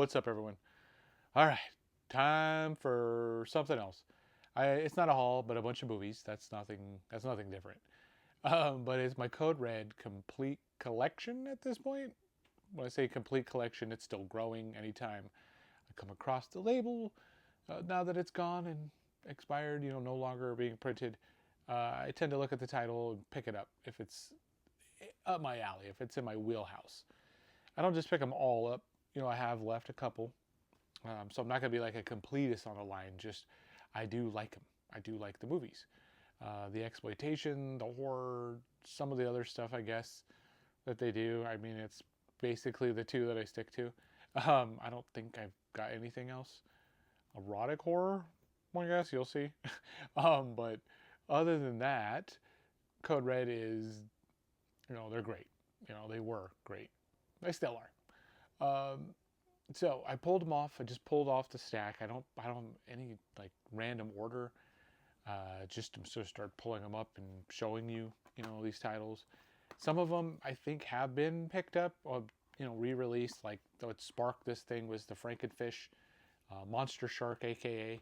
What's up, everyone? All right, time for something else. It's not a haul, but a bunch of movies. That's nothing. That's nothing different. But it's my Code Red complete collection at this point. When I say complete collection, it's still growing. Anytime I come across the label, now that it's gone and expired, no longer being printed, I tend to look at the title and pick it up if it's up my alley, if it's in my wheelhouse. I don't just pick them all up. I have left a couple. So I'm not going to be like a completist on the line. Just I do like them. I do like the movies, the exploitation, the horror, some of the other stuff I guess that they do. I mean, it's basically the two that I stick to. I don't think I've got anything else. Erotic horror, I guess you'll see. But other than that, Code Red is, they're great. They were great. They still are. So I pulled them off. I just pulled off the stack. I don't any like random order. Just to sort of start pulling them up and showing you, these titles. Some of them I think have been picked up or re-released. Like what sparked this thing was the Frankenfish, Monster Shark, aka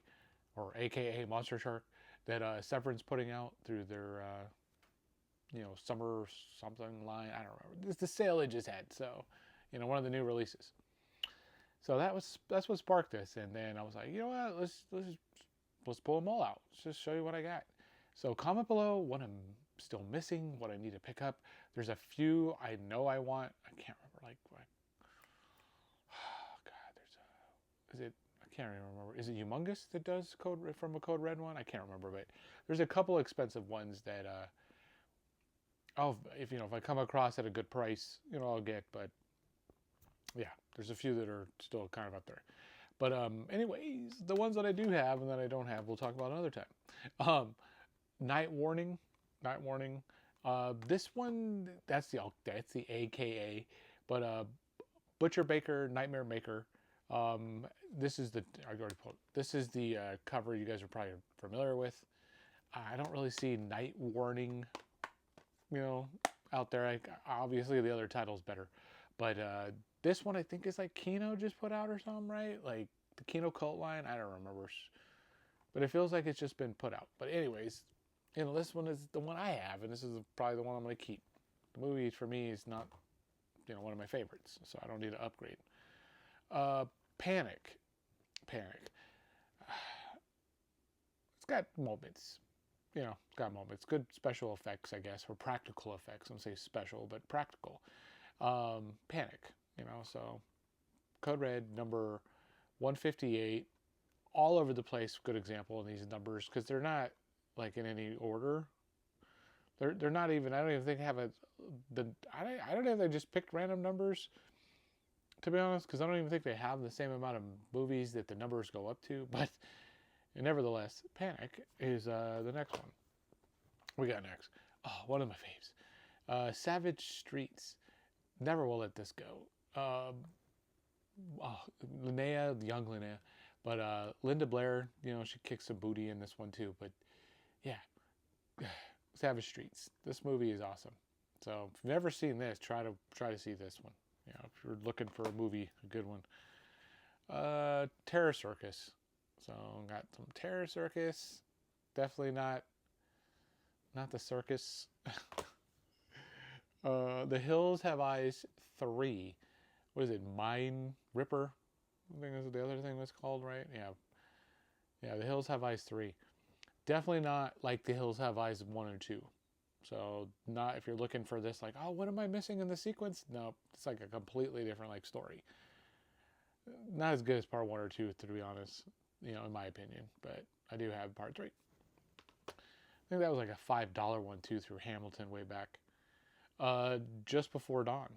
Monster Shark, that Severin's putting out through their summer something line. I don't remember. It's the sale they just had. So one of the new releases. So that's what sparked this, and then I was like, you know what, let's pull them all out. Let's just show you what I got. So comment below what I'm still missing, what I need to pick up. There's a few I know I want. I can't remember oh God, I can't remember. Is it Humongous that does from a Code Red one? I can't remember, but there's a couple expensive ones that if I come across at a good price, I'll get, but yeah, there's a few that are still kind of up there. But anyways, the ones that I do have and that I don't have, we'll talk about another time. Night Warning. This one, that's the AKA. But Butcher Baker, Nightmare Maker. This is the cover you guys are probably familiar with. I don't really see Night Warning, out there. Obviously the other title's better, but this one I think is like Kino just put out or something, right? Like the Kino cult line. I don't remember. But it feels like it's just been put out. But anyways, this one is the one I have, and this is probably the one I'm going to keep. The movie for me is not, one of my favorites, so I don't need to upgrade. Panic. It's got moments. It's got moments. Good special effects, I guess, or practical effects. I don't say special, but practical. Panic. So Code Red number 158, all over the place. Good example in these numbers because they're not like in any order. They're not even. I don't even think they have I don't know if they just picked random numbers. To be honest, because I don't even think they have the same amount of movies that the numbers go up to. But nevertheless, Panic is the next one. We got next. Oh, one of my faves. Savage Streets. Never will let this go. Linnea, the young Linnea, but Linda Blair, she kicks some booty in this one too. But yeah, Savage Streets. This movie is awesome. So if you've never seen this, try to see this one. If you're looking for a movie, a good one. Terror Circus. So got some Terror Circus. Definitely not the circus. The Hills Have Eyes 3. What is it? Mine Ripper? I think that's what the other thing was called, right? Yeah, The Hills Have Eyes 3. Definitely not like The Hills Have Eyes 1 and 2. So not if you're looking for this like, oh, what am I missing in the sequence? No, it's like a completely different story. Not as good as part 1 or 2, to be honest, in my opinion. But I do have part 3. I think that was like a $5 one too through Hamilton way back. Just Before Dawn.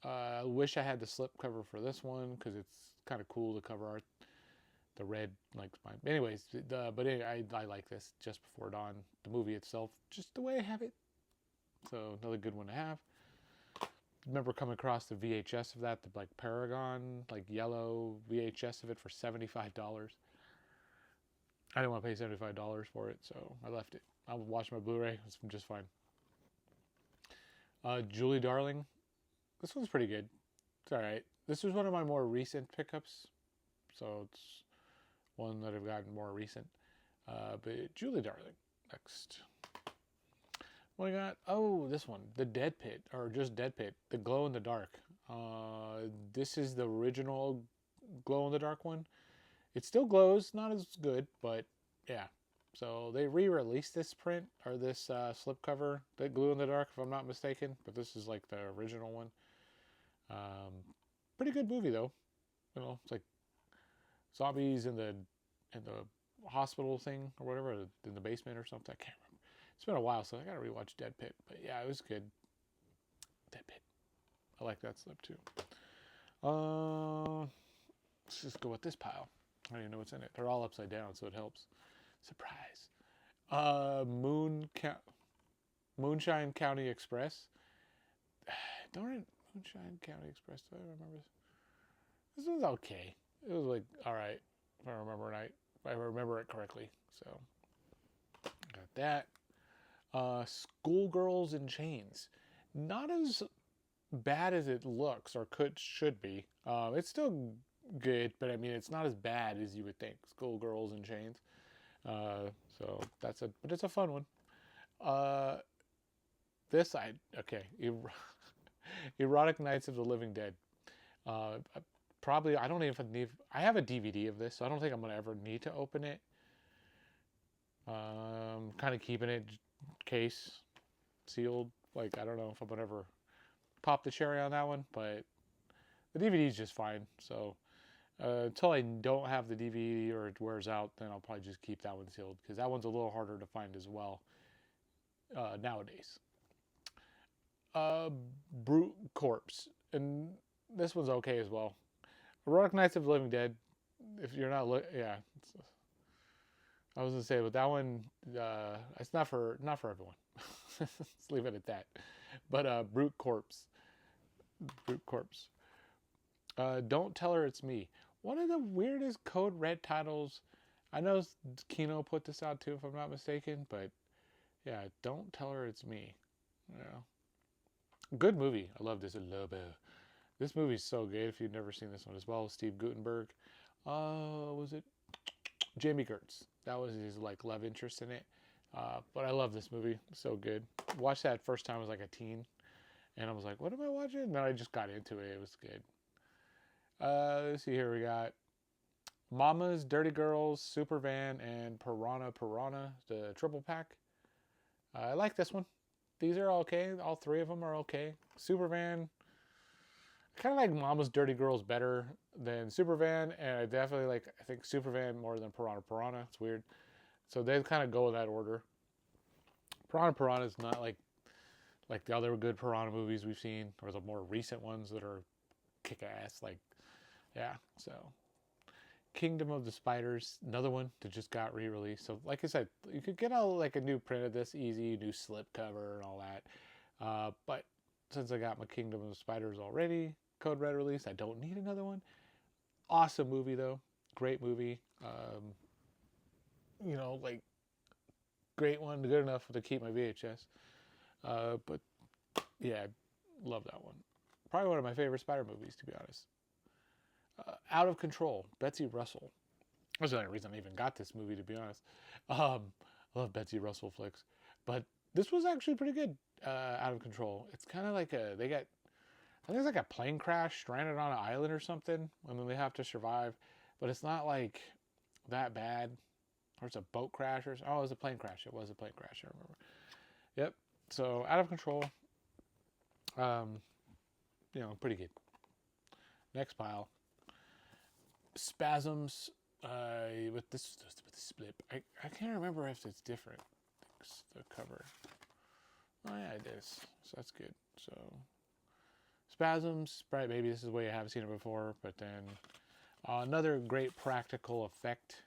I wish I had the slipcover for this one because it's kind of cool to cover art. The red, anyways, I like this. Just Before Dawn. The movie itself, just the way I have it. So another good one to have. Remember coming across the VHS of that, the Paragon, yellow VHS of it for $75. I didn't want to pay $75 for it, so I left it. I'll watch my Blu-ray. It's just fine. Julie Darling. This one's pretty good. It's all right. this was one of my more recent pickups, so it's one that I've gotten more recent. But Julie Darling, next. What I got? Oh, this one, the Dead Pit, or just Dead Pit, the Glow in the Dark. This is the original Glow in the Dark one. It still glows, not as good, but yeah. So they re-released this print, or this slipcover, that Glue in the Dark, if I'm not mistaken. But this is like the original one. Pretty good movie though. You know, it's like zombies in the hospital thing or whatever, in the basement or something. I can't remember. It's been a while, so I gotta rewatch Dead Pit. But yeah, it was good. Dead Pit. I like that slip too. Let's just go with this pile. I don't even know what's in it. They're all upside down, so it helps. Surprise. Moonshine County Express. Darn it, Moonshine County Express. Do I remember this? This was okay. It was like, alright, if I remember right. If I remember it correctly. So, got that. Schoolgirls in Chains. Not as bad as it looks, or should be. It's still good, but I mean, it's not as bad as you would think. Schoolgirls in Chains. So but it's a fun one. Erotic Nights of the Living Dead. I don't even need, I have a DVD of this, so I don't think I'm going to ever need to open it. Kind of keeping it case sealed. Like, I don't know if I'm going to ever pop the cherry on that one, but the DVD is just fine. So, until I don't have the DVD or it wears out, then I'll probably just keep that one sealed, because that one's a little harder to find as well nowadays. Brute Corpse, and this one's okay as well. Erotic Nights of the Living Dead. If you're not I was gonna say, but that one, it's not for everyone. Let's leave it at that. But Brute Corpse. Don't Tell Her It's Me. One of the weirdest Code Red titles. I know Kino put this out too, if I'm not mistaken. But yeah, Don't Tell Her It's Me. Yeah, good movie. I love this. This movie's so good. If you've never seen this one as well, Steve Guttenberg. Was it Jamie Gertz? That was his like love interest in it. But I love this movie. So good. Watched that first time I was like a teen, and I was like, "What am I watching?" And then I just got into it. It was good. Let's see here. We got Mamas, Dirty Girls, Supervan, and Piranha, the triple pack. I like this one. These are okay. All three of them are okay. Supervan, I kind of like Mama's Dirty Girls better than Supervan, and I think Supervan more than Piranha. It's weird. So they kind of go in that order. Piranha is not like the other good Piranha movies we've seen, or the more recent ones that are kick-ass. Like, yeah, so Kingdom of the Spiders, another one that just got re-released. So like I said, you could get a new print of this easy, new slip cover and all that. But since I got my Kingdom of the Spiders already, Code Red release, I don't need another one. Awesome movie though, great movie. Like great one, good enough to keep my VHS. But yeah, love that one. Probably one of my favorite Spider movies, to be honest. Out of Control, Betsy Russell. That's the only reason I even got this movie, to be honest. I love Betsy Russell flicks. But this was actually pretty good, Out of Control. It's kind of like I think it's like a plane crash, stranded on an island or something, and then they have to survive. But it's not like that bad. Or it's a boat crash or something. Oh, it was a plane crash. It was a plane crash, I remember. Yep. So, Out of Control. Pretty good. Next pile. Spasms with this split. I can't remember if it's different. The cover. Oh yeah, it is. So that's good. So Spasms, Sprite Baby. This is the way I have seen it before, but then another great practical effect.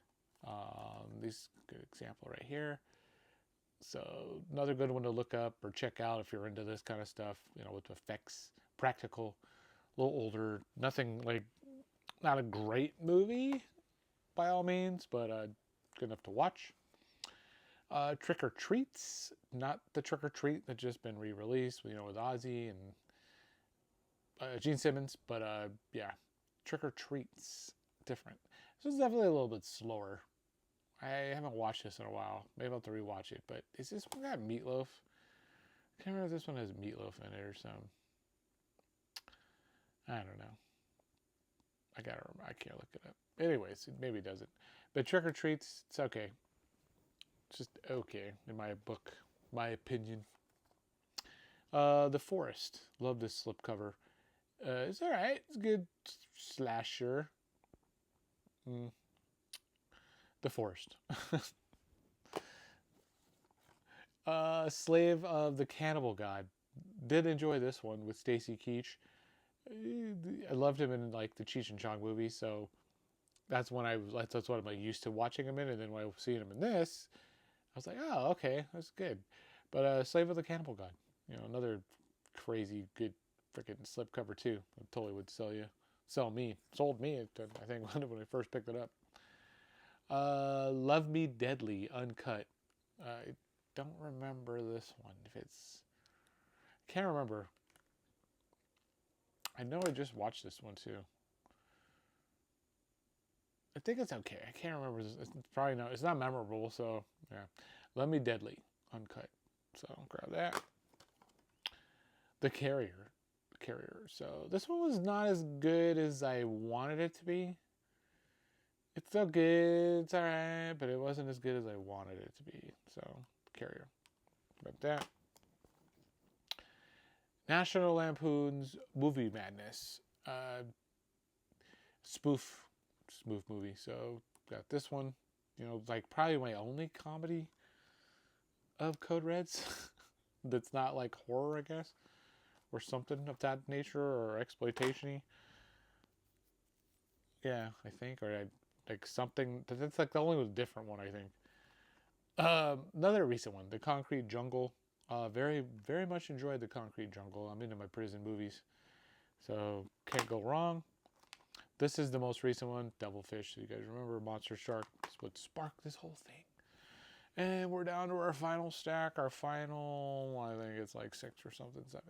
This good example right here. So another good one to look up or check out if you're into this kind of stuff. With effects, practical, a little older. Nothing like. Not a great movie, by all means, but good enough to watch. Trick or Treats, not the Trick or Treat that's just been re-released, with Ozzy and Gene Simmons, but yeah, Trick or Treats different. This is definitely a little bit slower. I haven't watched this in a while. Maybe I'll have to rewatch it. But is this one got Meatloaf? I can't remember if this one has Meatloaf in it or something. I don't know. I gotta remember. I can't look it up. Anyways, maybe it doesn't. But Trick or Treats, it's okay. It's just okay in my book, my opinion. The Forest. Love this slipcover. It's alright. It's a good slasher. Mm. The Forest. Slave of the Cannibal God. Did enjoy this one with Stacy Keach. I loved him in like the Cheech and Chong movies, so that's when that's what I'm like used to watching him in. And then when I was seeing him in this, I was like, oh, okay, that's good. But Slave of the Cannibal God, another crazy good freaking slipcover too. It totally would sold me. I think when I first picked it up. Love Me Deadly Uncut. I don't remember this one. Can't remember. I know I just watched this one too. I think it's okay. I can't remember. It's probably not. It's not memorable. So yeah, Love Me Deadly Uncut. So grab that. The Carrier. So this one was not as good as I wanted it to be. It's still good. It's alright, but it wasn't as good as I wanted it to be. So Carrier. But that. National Lampoon's Movie Madness. Spoof movie. So got this one. Like probably my only comedy of Code Reds that's not like horror, I guess, or something of that nature, or exploitation-y. Yeah, I think, or like something that's like the only different one, I think. Another recent one, The Concrete Jungle. Very, very much enjoyed The Concrete Jungle. I'm into my prison movies, so can't go wrong. This is the most recent one, Devilfish. So you guys remember Monster Shark? This would spark this whole thing. And we're down to our final stack. Our final, I think it's like 6 or something, 7.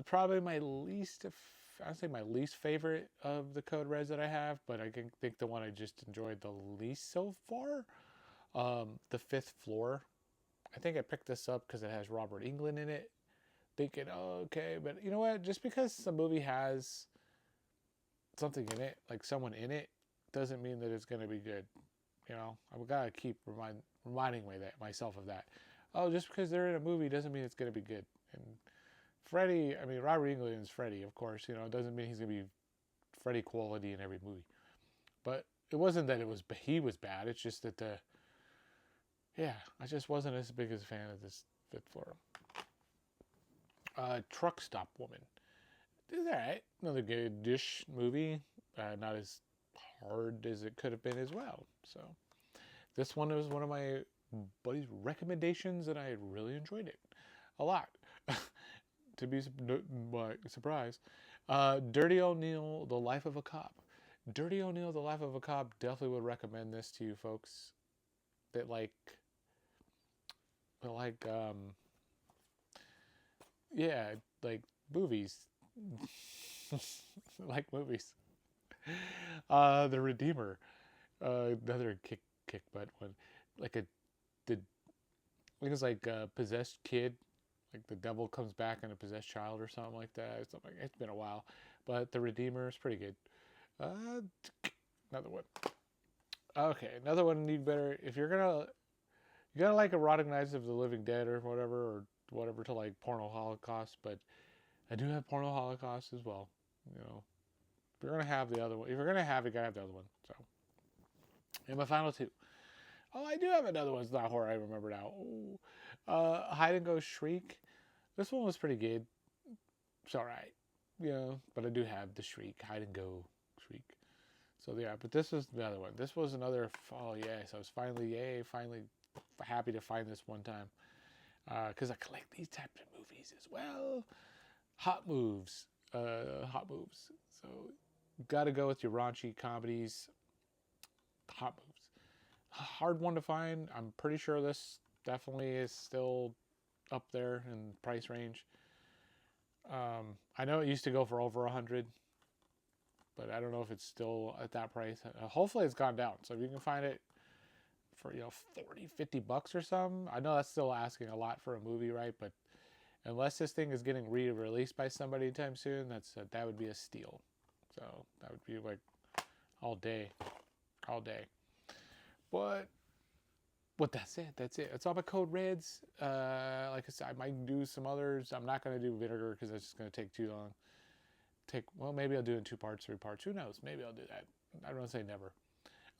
Probably my least, I'd say my least favorite of the Code Reds that I have, but I think the one I just enjoyed the least so far. The Fifth Floor. I think I picked this up because it has Robert Englund in it. Thinking, oh, okay, but you know what? Just because a movie has something in it, like someone in it, doesn't mean that it's going to be good. I've got to keep reminding myself of that. Oh, just because they're in a movie doesn't mean it's going to be good. And Robert Englund is Freddy, of course. It doesn't mean he's going to be Freddy quality in every movie. But it wasn't that he was bad. It's just that I just wasn't as big as a fan of this Fifth Floor. Truck Stop Woman. It's alright. Another good-ish movie. Not as hard as it could have been as well. So this one was one of my buddy's recommendations, and I really enjoyed it a lot. To be surprised. Dirty O'Neill, The Life of a Cop. Dirty O'Neill, The Life of a Cop. Definitely would recommend this to you folks that like movies. Like movies. The Redeemer. Another kick butt one. I think it's like a possessed kid. Like the devil comes back in a possessed child or something like that. It's been a while. But The Redeemer is pretty good. Another one. Okay, another one you better, if you gotta like Erotic Nights of the Living Dead or whatever to like Porno Holocaust, but I do have Porno Holocaust as well. If you're gonna have the other one, if you're gonna have it, you gotta have the other one. So, and my final 2. Oh, I do have another one. It's not horror. I remember now. Hide and Go Shriek. This one was pretty good. It's all right. But I do have the Shriek. Hide and Go Shriek. So yeah, but this was the other one. This was another. Oh yes, I was finally happy to find this one time. Because I collect these types of movies as well. Hot Moves. So got to go with your raunchy comedies. Hot Moves. Hard one to find. I'm pretty sure this definitely is still up there in price range. I know it used to go for over 100, but I don't know if it's still at that price. Hopefully it's gone down. So if you can find it for 40, $50 or something, I know that's still asking a lot for a movie, right? But unless this thing is getting re-released by somebody anytime soon, that would be a steal. So that would be like all day, all day. But that's it. That's it. It's all my code reds. Like I said, I might do some others. I'm not gonna do vinegar because it's just gonna take too long. Well, maybe I'll do it in 2 parts, 3 parts. Who knows? Maybe I'll do that. I don't want to say never.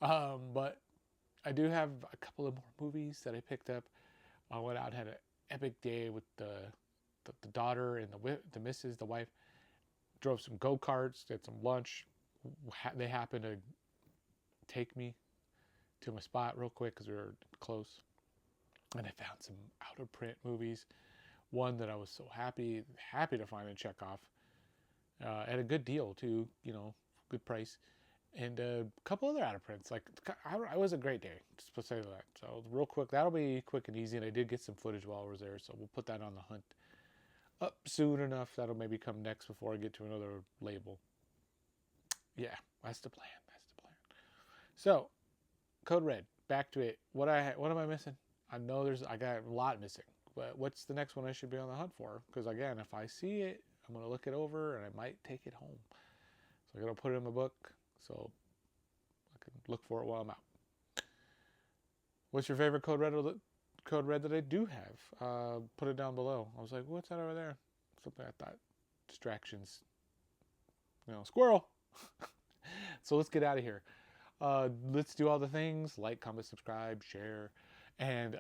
But I do have a couple of more movies that I picked up. I went out, had an epic day with the daughter and the missus, the wife. Drove some go-karts, did some lunch. They happened to take me to my spot real quick because we were close. And I found some out-of-print movies. One that I was so happy to find and check off. At a good deal too, good price. And a couple other out-of-prints. Like, it was a great day, just to say that. So real quick, that'll be quick and easy. And I did get some footage while I was there, so we'll put that on the hunt up soon enough. That'll maybe come next before I get to another label. Yeah, that's the plan. That's the plan. So, Code Red, back to it. What am I missing? I know I got a lot missing. But what's the next one I should be on the hunt for? Because again, if I see it, I'm going to look it over and I might take it home. So I'm going to put it in my book so I can look for it while I'm out. What's your favorite Code Red that I do have? Put it down below. I was like, what's that over there? Something I thought. Distractions. Squirrel. So let's get out of here. Let's do all the things. Like, comment, subscribe, share, and